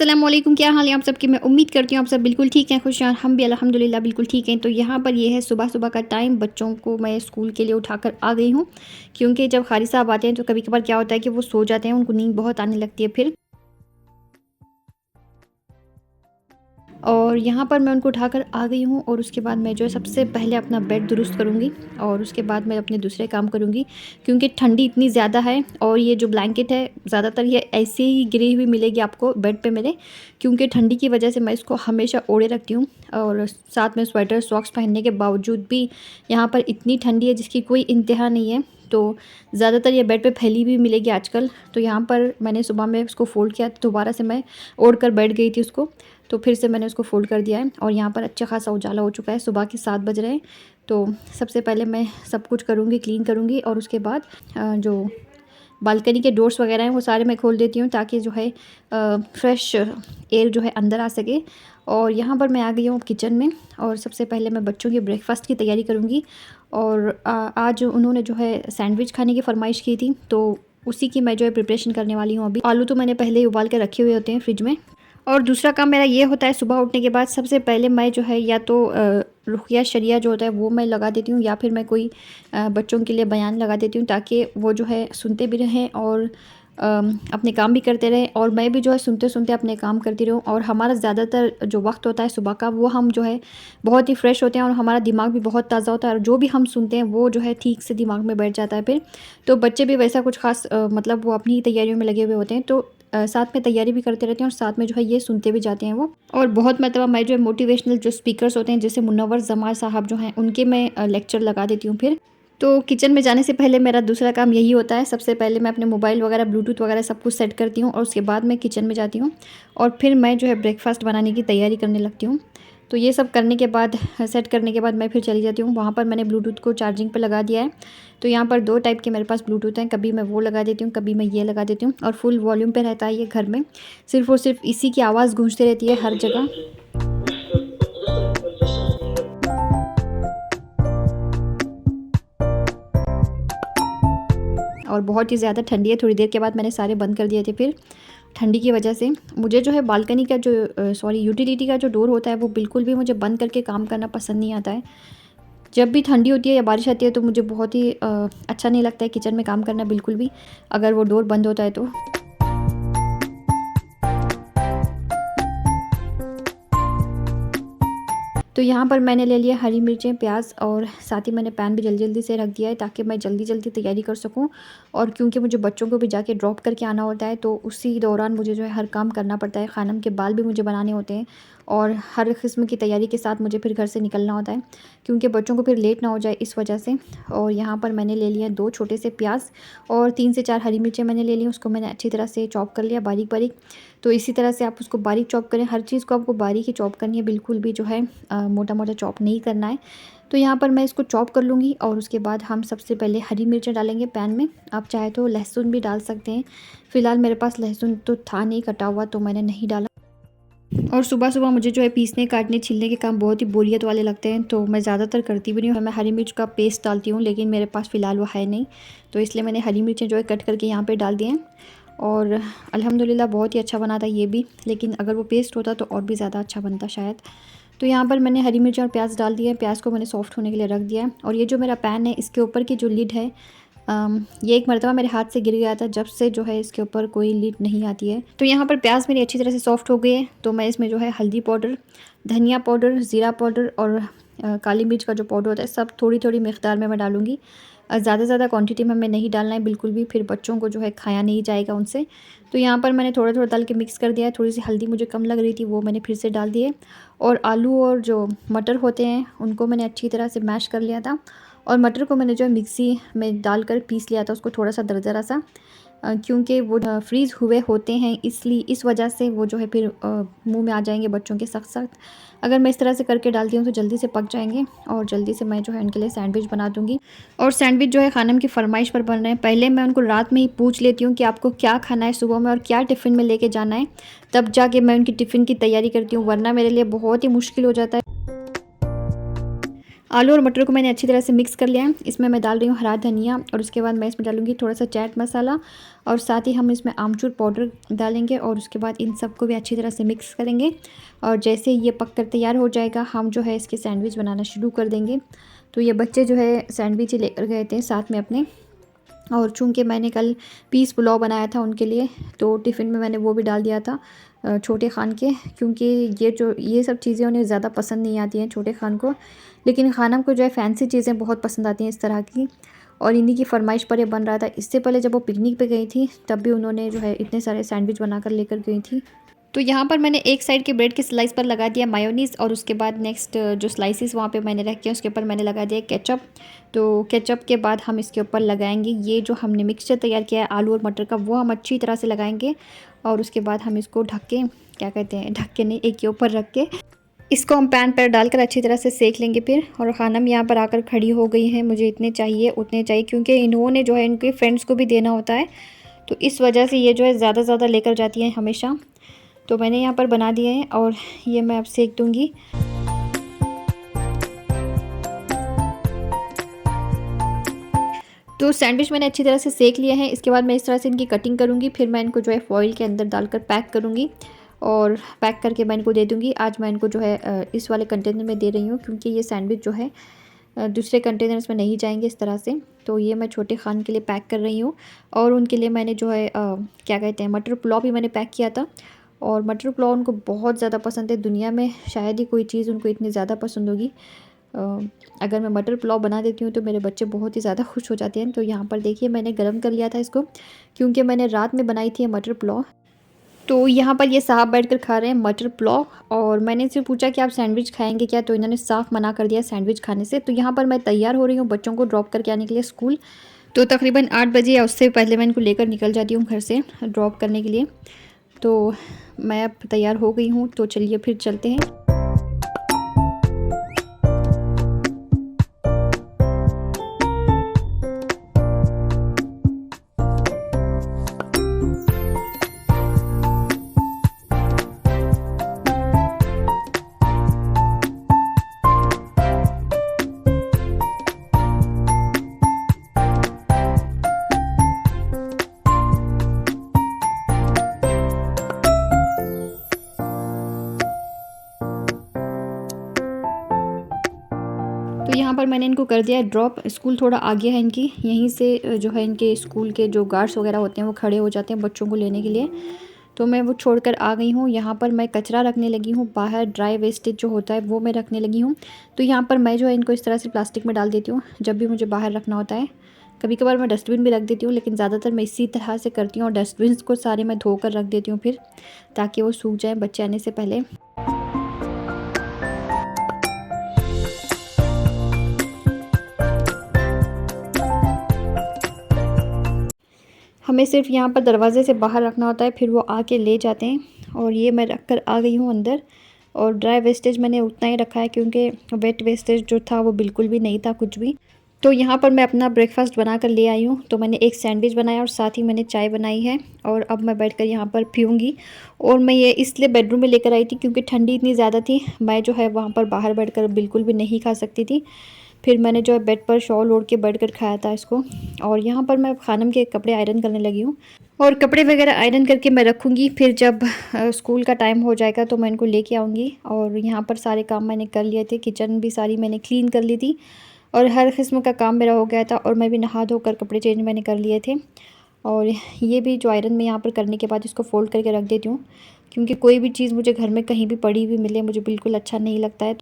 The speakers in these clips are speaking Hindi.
अस्सलाम वालेकुम, क्या हाल है आप सबकी। मैं उम्मीद करती हूँ आप सब बिल्कुल ठीक हैं, खुश हैं और हम भी अल्हम्दुलिल्लाह बिल्कुल ठीक हैं। तो यहाँ पर ये है सुबह सुबह का टाइम, बच्चों को मैं स्कूल के लिए उठाकर आ गई हूँ, क्योंकि जब क़ारी साहब आते हैं तो कभी कभार क्या होता है कि वो सो जाते हैं, उनको नींद बहुत आने लगती है फिर। और यहाँ पर मैं उनको उठाकर आ गई हूँ और उसके बाद मैं जो है सबसे पहले अपना बेड दुरुस्त करूँगी और उसके बाद मैं अपने दूसरे काम करूँगी, क्योंकि ठंडी इतनी ज़्यादा है। और ये जो ब्लैंकेट है ज़्यादातर ये ऐसे ही गिरी हुई मिलेगी आपको बेड पे मेरे, क्योंकि ठंडी की वजह से मैं इसको हमेशा ओढ़े रखती हूँ। और साथ में स्वेटर सॉक्स पहनने के बावजूद भी यहाँ पर इतनी ठंडी है जिसकी कोई इंतहा नहीं है। तो ज़्यादातर ये बेड पे फैली हुई मिलेगी आजकल। तो यहाँ पर मैंने सुबह में उसको फ़ोल्ड किया, दोबारा से मैं ओढ़ कर बैठ गई थी उसको, तो फिर से मैंने उसको फ़ोल्ड कर दिया है। और यहाँ पर अच्छा खासा उजाला हो चुका है, सुबह के 7 बज रहे हैं। तो सबसे पहले मैं सब कुछ करूँगी, क्लीन करूँगी और उसके बाद जो बालकनी के डोर्स वगैरह हैं वो सारे मैं खोल देती हूँ, ताकि जो है फ्रेश एयर जो है अंदर आ सके। और यहाँ पर मैं आ गई हूँ किचन में और सबसे पहले मैं बच्चों के ब्रेकफास्ट की तैयारी करूँगी। और आज उन्होंने जो है सैंडविच खाने की फरमाइश की थी, तो उसी की मैं जो है प्रिपरेशन करने वाली हूँ। अभी आलू तो मैंने पहले ही उबाल के रखे हुए होते हैं फ्रिज में। और दूसरा काम मेरा ये होता है, सुबह उठने के बाद सबसे पहले मैं जो है या तो रुक़िया शरिया जो होता है वो मैं लगा देती हूँ, या फिर मैं कोई बच्चों के लिए बयान लगा देती हूँ, ताकि वो जो है सुनते भी रहें और अपने काम भी करते रहें और मैं भी जो है सुनते सुनते अपने काम करती रहूँ। और हमारा ज़्यादातर जो वक्त होता है सुबह का, वो हम जो है बहुत ही फ्रेश होते हैं और हमारा दिमाग भी बहुत ताज़ा होता है, और जो भी हम सुनते हैं वो जो है ठीक से दिमाग में बैठ जाता है फिर। तो बच्चे भी वैसा कुछ ख़ास मतलब वो अपनी ही तैयारियों में लगे हुए होते हैं, तो साथ में तैयारी भी करते रहते हैं और साथ में जो है ये सुनते भी जाते हैं वो। और बहुत मतलब मैं जो है मोटिवेशनल जो स्पीकर्स होते हैं, जैसे मुनव्वर जमाल साहब जो हैं, उनके मैं लेक्चर लगा देती हूँ फिर। तो किचन में जाने से पहले मेरा दूसरा काम यही होता है, सबसे पहले मैं अपने मोबाइल वगैरह ब्लूटूथ वगैरह सब कुछ सेट करती हूँ और उसके बाद मैं किचन में जाती हूँ और फिर मैं जो है ब्रेकफास्ट बनाने की तैयारी करने लगती हूँ। तो ये सब करने के बाद, सेट करने के बाद मैं फिर चली जाती हूँ। वहाँ पर मैंने ब्लूटूथ को चार्जिंग पे लगा दिया है। तो यहाँ पर 2 टाइप के मेरे पास ब्लूटूथ हैं, कभी मैं वो लगा देती हूँ, कभी मैं ये लगा देती हूँ। और फुल वॉल्यूम पे रहता है ये घर में, सिर्फ़ और सिर्फ इसी की आवाज़ गूंजती रहती है हर जगह। और बहुत ही ज़्यादा ठंडी है, थोड़ी देर के बाद मैंने सारे बंद कर दिए थे फिर ठंडी की वजह से। मुझे जो है बालकनी का जो सॉरी यूटिलिटी का जो डोर होता है वो बिल्कुल भी मुझे बंद करके काम करना पसंद नहीं आता है। जब भी ठंडी होती है या बारिश आती है तो मुझे बहुत ही अच्छा नहीं लगता है किचन में काम करना बिल्कुल भी, अगर वो डोर बंद होता है तो। तो यहाँ पर मैंने ले लिया हरी मिर्चें, प्याज और साथ ही मैंने पैन भी जल्दी जल्दी से रख दिया है, ताकि मैं जल्दी जल्दी तैयारी कर सकूँ। और क्योंकि मुझे बच्चों को भी जाके ड्रॉप करके आना होता है, तो उसी दौरान मुझे जो है हर काम करना पड़ता है। खानम के बाल भी मुझे बनाने होते हैं और हर किस्म की तैयारी के साथ मुझे फिर घर से निकलना होता है, क्योंकि बच्चों को फिर लेट ना हो जाए इस वजह से। और यहाँ पर मैंने ले लिया 2 छोटे से प्याज और 3 से 4 हरी मिर्चें मैंने ले ली, उसको मैंने अच्छी तरह से चॉप कर लिया बारीक बारीक। तो इसी तरह से आप उसको बारीक चॉप करें, हर चीज़ को आपको बारीक ही चॉप करनी है, बिल्कुल भी जो है मोटा मोटा चॉप नहीं करना है। तो यहाँ पर मैं इसको चॉप कर लूँगी और उसके बाद हम सबसे पहले हरी मिर्चें डालेंगे पैन में। आप चाहे तो लहसुन भी डाल सकते हैं, फ़िलहाल मेरे पास लहसुन तो था नहीं कटा हुआ, तो मैंने नहीं डाला। और सुबह-सुबह मुझे जो है पीसने, काटने, छीलने के काम बहुत ही बोरियत वाले लगते हैं, तो मैं ज़्यादातर करती भी नहीं हूँ। मैं हरी मिर्च का पेस्ट डालती हूँ, लेकिन मेरे पास फ़िलहाल वो है नहीं, तो इसलिए मैंने हरी मिर्चें जो है कट करके यहाँ पे डाल दिए हैं। और अल्हम्दुलिल्लाह बहुत ही अच्छा बना था ये भी, लेकिन अगर वो पेस्ट होता तो और भी ज़्यादा अच्छा बनता शायद। तो यहाँ पर मैंने हरी मिर्च और प्याज डाल दिया है, प्याज को मैंने सॉफ्ट होने के लिए रख दिया है। और ये जो मेरा पैन है, इसके ऊपर की जो लिड है, ये एक मरतबा मेरे हाथ से गिर गया था, जब से जो है इसके ऊपर कोई लिड नहीं आती है। तो यहाँ पर प्याज मेरी अच्छी तरह से सॉफ्ट हो गई है, तो मैं इसमें जो है हल्दी पाउडर, धनिया पाउडर, ज़ीरा पाउडर और काली मिर्च का जो पाउडर होता है, सब थोड़ी थोड़ी मिक़दार में मैं डालूँगी। ज़्यादा क्वांटिटी में हमें नहीं डालना है बिल्कुल भी, फिर बच्चों को जो है खाया नहीं जाएगा उनसे। तो यहाँ पर मैंने थोड़ा थोड़ा डाल के मिक्स कर दिया है। थोड़ी सी हल्दी मुझे कम लग रही थी, वो मैंने फिर से डाल दी है। और आलू और जो मटर होते हैं उनको मैंने अच्छी तरह से मैश कर लिया था, और मटर को मैंने जो है मिक्सी में डालकर पीस लिया था, उसको थोड़ा सा दरदरा सा, क्योंकि वो फ्रीज़ हुए होते हैं, इसलिए इस वजह से वो जो है फिर मुंह में आ जाएंगे बच्चों के सख्त सख्त। अगर मैं इस तरह से करके डालती हूँ तो जल्दी से पक जाएंगे और जल्दी से मैं जो है उनके लिए सैंडविच बना दूँगी। और सैंडविच जो है खानम की फरमाइश पर बन रहे हैं। पहले मैं उनको रात में ही पूछ लेती हूँ कि आपको क्या खाना है सुबह में और क्या टिफ़िन में लेके जाना है, तब जाके मैं उनकी टिफ़िन की तैयारी करती हूँ, वरना मेरे लिए बहुत ही मुश्किल हो जाता है। आलू और मटर को मैंने अच्छी तरह से मिक्स कर लिया है। इसमें मैं डाल रही हूँ हरा धनिया और उसके बाद मैं इसमें डालूँगी थोड़ा सा चाट मसाला और साथ ही हम इसमें आमचूर पाउडर डालेंगे और उसके बाद इन सबको भी अच्छी तरह से मिक्स करेंगे। और जैसे ये पक कर तैयार हो जाएगा हम जो है इसके सैंडविच बनाना शुरू कर देंगे। तो ये बच्चे जो है सैंडविच ही लेकर गए थे साथ में अपने, और चूँकि मैंने कल पीस पुलाव बनाया था उनके लिए तो टिफ़िन में मैंने वो भी डाल दिया था छोटे खान के, क्योंकि ये सब चीज़ें उन्हें ज़्यादा पसंद नहीं आती हैं छोटे खान को, लेकिन खानम को जो है फैंसी चीज़ें बहुत पसंद आती हैं इस तरह की, और इन्हीं की फरमाइश पर ये बन रहा था। इससे पहले जब वो पिकनिक पे गई थी तब भी उन्होंने जो है इतने सारे सैंडविच बनाकर लेकर गई थी। तो यहाँ पर मैंने एक साइड के ब्रेड के स्लाइस पर लगा दिया मायोनीज़ और उसके बाद नेक्स्ट जो स्लाइसिस वहाँ पे मैंने रखे उसके ऊपर मैंने लगा दिया केचप। तो केचप के बाद हम इसके ऊपर लगाएंगे ये जो हमने मिक्सचर तैयार किया है आलू और मटर का, वो हम अच्छी तरह से लगाएंगे और उसके बाद हम इसको ढक के, क्या कहते हैं, ढक के नहीं, एक के ऊपर रख के इसको हम पैन पर डालकर अच्छी तरह से सेक लेंगे फिर। और खानम यहाँ पर आकर खड़ी हो गई हैं, मुझे इतने चाहिए उतने चाहिए, क्योंकि इन्होंने जो है इनके फ्रेंड्स को भी देना होता है, तो इस वजह से ये जो है ज़्यादा लेकर जाती हैं हमेशा। तो मैंने यहाँ पर बना दिए हैं और ये मैं अब सेक दूँगी। तो सैंडविच मैंने अच्छी तरह से सेक लिए हैं। इसके बाद मैं इस तरह से इनकी कटिंग करूँगी, फिर मैं इनको जो है फॉइल के अंदर डालकर पैक करूँगी और पैक करके मैं इनको दे दूँगी। आज मैं इनको जो है इस वाले कंटेनर में दे रही हूँ, क्योंकि ये सैंडविच जो है दूसरे कंटेनर्स में नहीं जाएंगे इस तरह से। तो ये मैं छोटे खान के लिए पैक कर रही हूँ और उनके लिए मैंने जो है क्या कहते हैं, मटर पुलाव भी मैंने पैक किया था और मटर पुलाव उनको बहुत ज़्यादा पसंद है। दुनिया में शायद ही कोई चीज़ उनको इतनी ज़्यादा पसंद होगी। अगर मैं मटर पुलाव बना देती हूँ तो मेरे बच्चे बहुत ही ज़्यादा खुश हो जाते हैं। तो यहाँ पर देखिए मैंने गरम कर लिया था इसको, क्योंकि मैंने रात में बनाई थी मटर पुलाव। तो यहाँ पर ये साहब बैठकर खा रहे हैं मटर पुलाव और मैंने इनसे पूछा कि आप सैंडविच खाएंगे क्या, तो इन्होंने साफ मना कर दिया सैंडविच खाने से। तो यहाँ पर मैं तैयार हो रही हूँ बच्चों को ड्रॉप करके आने के लिए स्कूल। तो तकरीबन 8 बजे या उससे पहले मैं इनको लेकर निकल जाती हूँ घर से ड्रॉप करने के लिए। तो मैं अब तैयार हो गई हूँ, तो चलिए फिर चलते हैं। तो यहाँ पर मैंने इनको कर दिया है ड्रॉप। स्कूल थोड़ा आगे है इनकी, यहीं से जो है इनके स्कूल के जो गार्ड्स वगैरह होते हैं वो खड़े हो जाते हैं बच्चों को लेने के लिए। तो मैं वो छोड़कर आ गई हूँ। यहाँ पर मैं कचरा रखने लगी हूँ बाहर, ड्राई वेस्टेज जो होता है वो मैं रखने लगी हूँ। तो यहाँ पर मैं जो है इनको इस तरह से प्लास्टिक में डाल देती हूँ जब भी मुझे बाहर रखना होता है। कभी कभार मैं डस्टबिन भी रख देती हूँ, लेकिन ज़्यादातर मैं इसी तरह से करती हूँ और डस्टबिन को सारे मैं धोकर रख देती हूँ फिर, ताकि वो सूख जाए बच्चे आने से पहले। हमें सिर्फ यहाँ पर दरवाज़े से बाहर रखना होता है, फिर वो आके ले जाते हैं। और ये मैं रख कर आ गई हूँ अंदर। और ड्राई वेस्टेज मैंने उतना ही रखा है, क्योंकि वेट वेस्टेज जो था वो बिल्कुल भी नहीं था कुछ भी। तो यहाँ पर मैं अपना ब्रेकफास्ट बना कर ले आई हूँ। तो मैंने एक सैंडविच बनाया और साथ ही मैंने चाय बनाई है और अब मैं बैठकर यहाँ पर पीऊँगी। और मैं ये इसलिए बेडरूम में लेकर आई थी क्योंकि ठंडी इतनी ज़्यादा थी, मैं जो है वहाँ पर बाहर बैठकर बिल्कुल भी नहीं खा सकती थी। फिर मैंने जो है बेड पर शॉल ओढ़ के बैठ कर खाया था इसको। और यहाँ पर मैं खानम के कपड़े आयरन करने लगी हूँ और कपड़े वगैरह आयरन करके मैं रखूँगी। फिर जब स्कूल का टाइम हो जाएगा तो मैं इनको लेके आऊँगी। और यहाँ पर सारे काम मैंने कर लिए थे, किचन भी सारी मैंने क्लीन कर ली थी और हर किस्म का काम मेरा हो गया था। और मैं भी नहा धोकर कपड़े चेंज मैंने कर लिए थे। और ये भी जो आयरन में यहाँ पर करने के बाद इसको फ़ोल्ड करके रख देती हूँ, क्योंकि कोई भी चीज़ मुझे घर में कहीं भी पड़ी हुई मिले मुझे बिल्कुल अच्छा नहीं लगता है।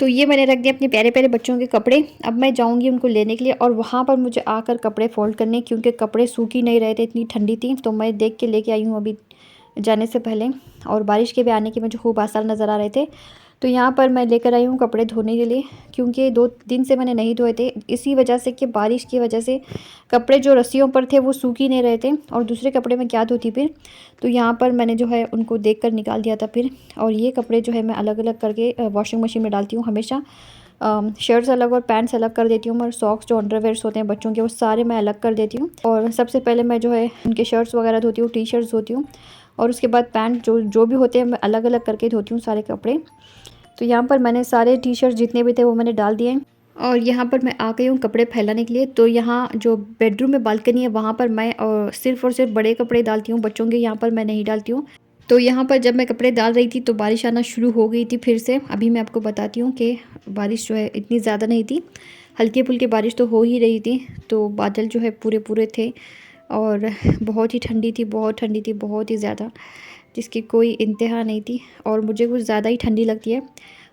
तो ये मैंने रख दिया अपने प्यारे प्यारे बच्चों के कपड़े। अब मैं जाऊंगी उनको लेने के लिए और वहाँ पर मुझे आकर कपड़े फ़ोल्ड करने, क्योंकि कपड़े सूख ही नहीं रहे थे, इतनी ठंडी थी। तो मैं देख के लेके आई हूँ अभी जाने से पहले। और बारिश के भी आने के मुझे खूब आसार नज़र आ रहे थे। तो यहाँ पर मैं लेकर आई हूँ कपड़े धोने के लिए, क्योंकि 2 दिन से मैंने नहीं धोए थे, इसी वजह से कि बारिश की वजह से कपड़े जो रस्सियों पर थे वो सूख ही नहीं रहे थे और दूसरे कपड़े में क्या धोती फिर। तो यहाँ पर मैंने जो है उनको देखकर निकाल दिया था फिर। और ये कपड़े जो है मैं अलग अलग करके वॉशिंग मशीन में डालती हूँ हमेशा। शर्ट्स अलग और पैंट्स अलग कर देती हूँ, और सॉक्स जो अंडरवेयर्स होते हैं बच्चों के वो सारे मैं अलग कर देती हूँ। और सबसे पहले मैं जो है उनके शर्ट्स वगैरह धोती हूँ, टी शर्ट्स धोती हूँ, और उसके बाद पैंट जो भी होते हैं मैं अलग अलग करके धोती हूँ सारे कपड़े। तो यहाँ पर मैंने सारे टी शर्ट जितने भी थे वो मैंने डाल दिए। और यहाँ पर मैं आ गई हूँ कपड़े फैलाने के लिए। तो यहाँ जो बेडरूम में बालकनी है वहाँ पर मैं सिर्फ़ और सिर्फ बड़े कपड़े डालती हूँ, बच्चों के यहाँ पर मैं नहीं डालती हूँ। तो यहाँ पर जब मैं कपड़े डाल रही थी तो बारिश आना शुरू हो गई थी फिर से। अभी मैं आपको बताती हूँ कि बारिश जो है इतनी ज़्यादा नहीं थी, हल्की-फुल्की बारिश तो हो ही रही थी। तो बादल जो है पूरे-पूरे थे और बहुत ही ठंडी थी, बहुत ठंडी थी, बहुत ही ज़्यादा, जिसकी कोई इंतहा नहीं थी। और मुझे कुछ ज़्यादा ही ठंडी लगती है,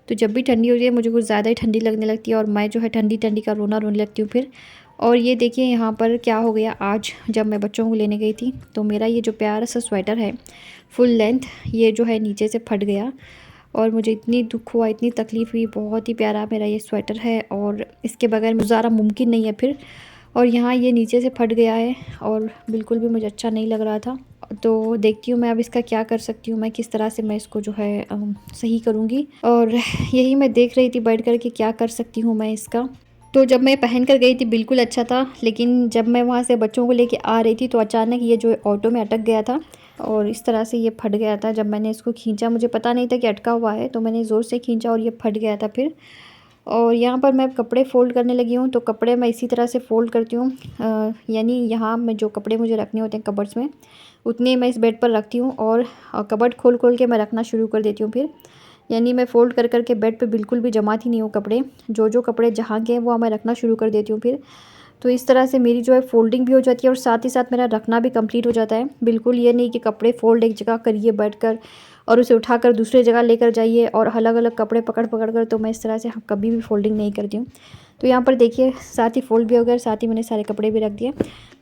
तो जब भी ठंडी होती है मुझे कुछ ज़्यादा ही ठंडी लगने लगती है और मैं जो है ठंडी-ठंडी का रोना रोने लगती हूँ फिर। और ये देखिए यहाँ पर क्या हो गया, आज जब मैं बच्चों को लेने गई थी तो मेरा ये जो प्यारा सा स्वेटर है फुल लेंथ, ये जो है नीचे से फट गया और मुझे इतनी दुख हुआ, इतनी तकलीफ़ हुई। बहुत ही प्यारा मेरा ये स्वेटर है और इसके बगैर गुज़ारा मुमकिन नहीं है फिर। और यहाँ ये नीचे से फट गया है और बिल्कुल भी मुझे अच्छा नहीं लग रहा था। तो देखती हूँ मैं अब इसका क्या कर सकती हूँ, मैं किस तरह से मैं इसको जो है सही करूँगी। और यही मैं देख रही थी बैठ कर कि क्या कर सकती हूँ मैं इसका। तो जब मैं पहन कर गई थी बिल्कुल अच्छा था, लेकिन जब मैं वहाँ से बच्चों को लेके आ रही थी तो अचानक ये जो ऑटो में अटक गया था और इस तरह से ये फट गया था। जब मैंने इसको खींचा, मुझे पता नहीं था कि अटका हुआ है, तो मैंने ज़ोर से खींचा और ये फट गया था फिर। और यहाँ पर मैं कपड़े फ़ोल्ड करने लगी हूँ, तो कपड़े मैं इसी तरह से फ़ोल्ड करती हूँ। यानी यहाँ मैं जो कपड़े मुझे रखने होते हैं कबर्ड्स में, उतने मैं इस बेड पर रखती हूँ और कबर्ड खोल खोल के मैं रखना शुरू कर देती हूँ फिर। यानी मैं फ़ोल्ड कर के बेड पे बिल्कुल भी जमाती नहीं हूँ कपड़े, जो कपड़े जहाँ के हैं वो मैं रखना शुरू कर देती हूँ फिर। तो इस तरह से मेरी जो है फ़ोल्डिंग भी हो जाती है और साथ ही साथ मेरा रखना भी कंप्लीट हो जाता है। बिल्कुल ये नहीं कि कपड़े फ़ोल्ड एक जगह करिए बैठकर और उसे उठाकर दूसरी जगह लेकर जाइए और अलग-अलग कपड़े पकड़-पकड़ कर, तो मैं इस तरह से कभी भी फ़ोल्डिंग नहीं करती हूँ। तो यहाँ पर देखिए साथ ही फ़ोल्ड भी हो गया, साथ ही मैंने सारे कपड़े भी रख दिए।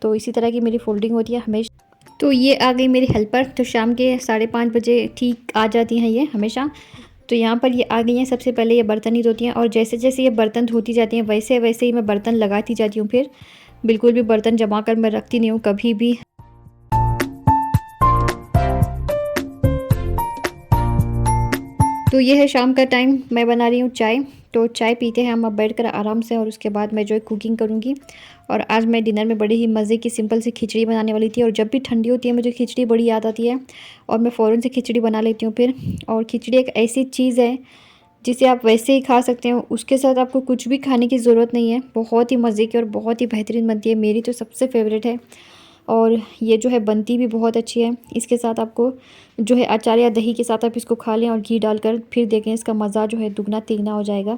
तो इसी तरह की मेरी फ़ोल्डिंग होती है हमेशा। तो ये आ गई मेरी हेल्पर, तो शाम के 5:30 बजे ठीक आ जाती हैं ये हमेशा। तो यहाँ पर ये आ गई हैं, सबसे पहले ये बर्तन ही धोती हैं और जैसे-जैसे ये बर्तन धोती जाती हैं वैसे-वैसे ही मैं बर्तन लगाती जाती हूँ फिर। बिल्कुल भी बर्तन जमा कर मैं रखती नहीं हूँ कभी भी। तो ये है शाम का टाइम, मैं बना रही हूँ चाय। तो चाय पीते हैं हम अब बैठकर आराम से और उसके बाद मैं जो है कुकिंग करूँगी। और आज मैं डिनर में बड़ी ही मज़े की सिंपल सी खिचड़ी बनाने वाली थी और जब भी ठंडी होती है मुझे खिचड़ी बड़ी याद आती है और मैं फ़ौरन से खिचड़ी बना लेती हूँ फिर। और खिचड़ी एक ऐसी चीज़ है जिसे आप वैसे ही खा सकते हो, उसके साथ आपको कुछ भी खाने की ज़रूरत नहीं है। बहुत ही मज़े की और बहुत ही बेहतरीन बनती है, मेरी तो सबसे फ़ेवरेट है। और ये जो है बनती भी बहुत अच्छी है। इसके साथ आपको जो है अचार या दही के साथ आप इसको खा लें और घी डालकर, फिर देखें इसका मज़ा जो है दुगना तिगना हो जाएगा।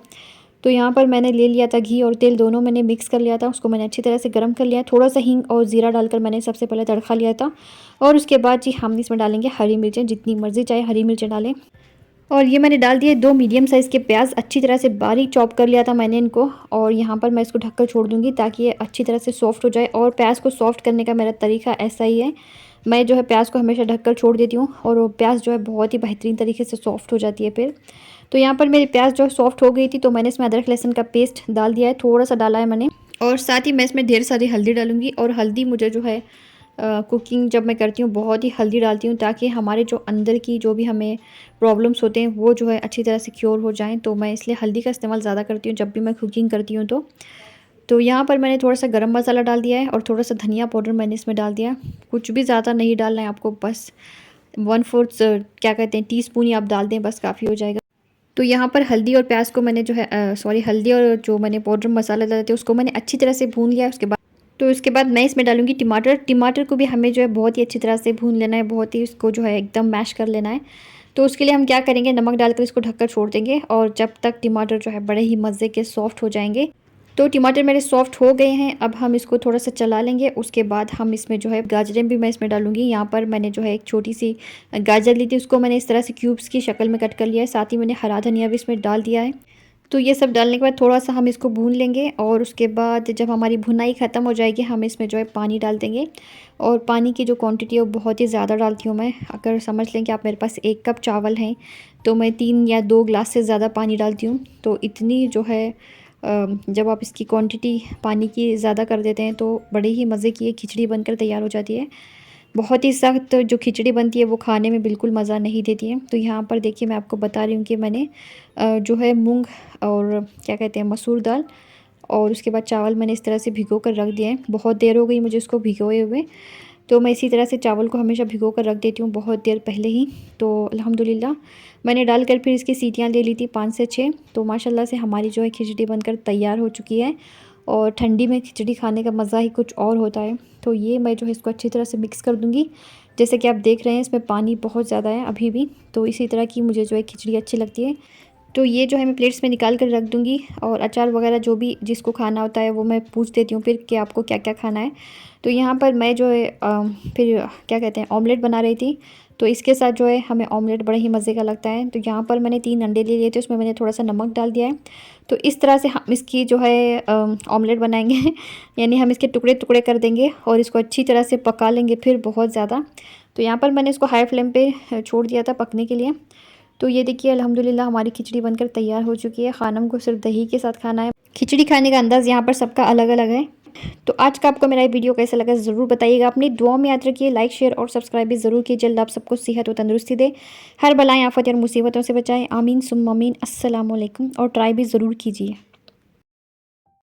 तो यहाँ पर मैंने ले लिया था घी और तेल, दोनों मैंने मिक्स कर लिया था, उसको मैंने अच्छी तरह से गर्म कर लिया। थोड़ा सा हींग और ज़ीरा डालकर मैंने सबसे पहले तड़का लिया था और उसके बाद जी हम इसमें डालेंगे हरी मिर्चें, जितनी मर्ज़ी चाहे हरी मिर्चें डालें। और ये मैंने डाल दिए 2 मीडियम साइज़ के प्याज, अच्छी तरह से बारीक चॉप कर लिया था मैंने इनको। और यहाँ पर मैं इसको ढककर छोड़ दूँगी ताकि ये अच्छी तरह से सॉफ़्ट हो जाए। और प्याज को सॉफ़्ट करने का मेरा तरीका ऐसा ही है, मैं जो है प्याज को हमेशा ढककर छोड़ देती हूँ और वो प्याज जो है बहुत ही बेहतरीन तरीके से सॉफ़्ट हो जाती है फिर। तो यहाँ पर मेरी प्याज जो है सॉफ़्ट हो गई थी, तो मैंने इसमें अदरक लहसुन का पेस्ट डाल दिया है, थोड़ा-सा डाला है मैंने। और साथ ही मैं इसमें ढेर सारी हल्दी डालूँगी और हल्दी मुझे जो है कुकिंग जब मैं करती हूँ बहुत ही हल्दी डालती हूँ ताकि हमारे जो अंदर की जो भी हमें प्रॉब्लम्स होते हैं वो जो है अच्छी तरह से क्योर हो जाएँ। तो मैं इसलिए हल्दी का इस्तेमाल ज़्यादा करती हूँ जब भी मैं कुकिंग करती हूँ तो। तो यहाँ पर मैंने थोड़ा-सा गरम मसाला डाल दिया है और थोड़ा-सा धनिया पाउडर मैंने इसमें डाल दिया है। कुछ भी ज़्यादा नहीं डालना है आपको, बस 1/4 क्या कहते हैं टीस्पून ही आप डाल दें, बस काफ़ी हो जाएगा। तो यहाँ पर हल्दी और प्याज को मैंने जो है सॉरी हल्दी और जो मैंने पाउडर मसाला डाले थे उसको मैंने अच्छी तरह से भून लिया है। उसके बाद मैं इसमें डालूँगी टमाटर। टमाटर को भी हमें जो है बहुत ही अच्छी तरह से भून लेना है, बहुत ही इसको जो है एकदम मैश कर लेना है। तो उसके लिए हम क्या करेंगे, नमक डालकर इसको ढककर छोड़ देंगे और जब तक टमाटर जो है बड़े ही मज़े के सॉफ्ट हो जाएँगे। तो टमाटर मेरे सॉफ्ट हो गए हैं, अब हम इसको थोड़ा-सा चला लेंगे। उसके बाद हम इसमें जो है गाजरें भी मैं इसमें डालूँगी। यहाँ पर मैंने जो है एक छोटी-सी गाजर ली थी, उसको मैंने इस तरह से क्यूब्स की शक्ल में कट कर लिया है। साथ ही मैंने हरा धनिया भी इसमें डाल दिया है। तो ये सब डालने के बाद थोड़ा-सा हम इसको भून लेंगे और उसके बाद जब हमारी भुनाई ख़त्म हो जाएगी हम इसमें जो है पानी डाल देंगे। और पानी की जो क्वांटिटी है वो बहुत ही ज़्यादा डालती हूँ मैं। अगर समझ लें कि आप मेरे पास 1 कप चावल हैं तो मैं 3 या 2 ग्लास से ज़्यादा पानी डालती हूँ। तो इतनी जो है जब आप इसकी क्वांटिटी पानी की ज़्यादा कर देते हैं तो बड़े ही मज़े की ये खिचड़ी बनकर तैयार हो जाती है। बहुत ही सख्त जो खिचड़ी बनती है वो खाने में बिल्कुल मज़ा नहीं देती है। तो यहाँ पर देखिए मैं आपको बता रही हूँ कि मैंने जो है मूंग और क्या कहते हैं मसूर दाल और उसके बाद चावल मैंने इस तरह से भिगो कर रख दिए हैं। बहुत देर हो गई मुझे इसको भिगोए हुए। तो मैं इसी तरह से चावल को हमेशा भिगो कर रख देती हूँ बहुत देर पहले ही। तो अल्हम्दुलिल्लाह मैंने डालकर फिर इसकी सीटियाँ ले ली थी 5 से 6। तो माशाल्लाह से हमारी जो है खिचड़ी बनकर तैयार हो चुकी है। और ठंडी में खिचड़ी खाने का मज़ा ही कुछ और होता है। तो ये मैं जो है इसको अच्छी तरह से मिक्स कर दूँगी। जैसे कि आप देख रहे हैं इसमें पानी बहुत ज़्यादा है अभी भी। तो इसी तरह की मुझे जो है खिचड़ी अच्छी लगती है। तो ये जो है मैं प्लेट्स में निकाल कर रख दूँगी। और अचार वगैरह जो भी जिसको खाना होता है वो मैं पूछ देती हूँ फिर कि आपको क्या क्या खाना है। तो यहाँ पर मैं जो है फिर क्या कहते हैं ऑमलेट बना रही थी। तो इसके साथ जो है हमें ऑमलेट बड़े ही मज़े का लगता है। तो यहाँ पर मैंने 3 अंडे ले लिए थे, उसमें मैंने थोड़ा सा नमक डाल दिया है। तो इस तरह से हम इसकी जो है ऑमलेट बनाएंगे यानी हम इसके टुकड़े टुकड़े कर देंगे और इसको अच्छी तरह से पका लेंगे फिर बहुत ज़्यादा। तो यहाँ पर मैंने इसको हाई फ्लेम पे छोड़ दिया था पकने के लिए। तो ये देखिए अल्हम्दुलिल्लाह हमारी खिचड़ी बनकर तैयार हो चुकी है। खानम को सिर्फ दही के साथ खाना है। खिचड़ी खाने का अंदाज़ यहाँ पर सबका अलग अलग है। तो आज का आपको मेरा ये वीडियो कैसा लगा ज़रूर बताइएगा। अपनी दुआ में याद रखिए, लाइक शेयर और सब्सक्राइब भी ज़रूर कीजिए। जल्द आप सबको सेहत और तंदुरुस्ती दे, हर बलाएं आफत और मुसीबतों से बचाएं। आमीन सुम्मा आमीन। अस्सलाम वालेकुम। और ट्राई भी ज़रूर कीजिए।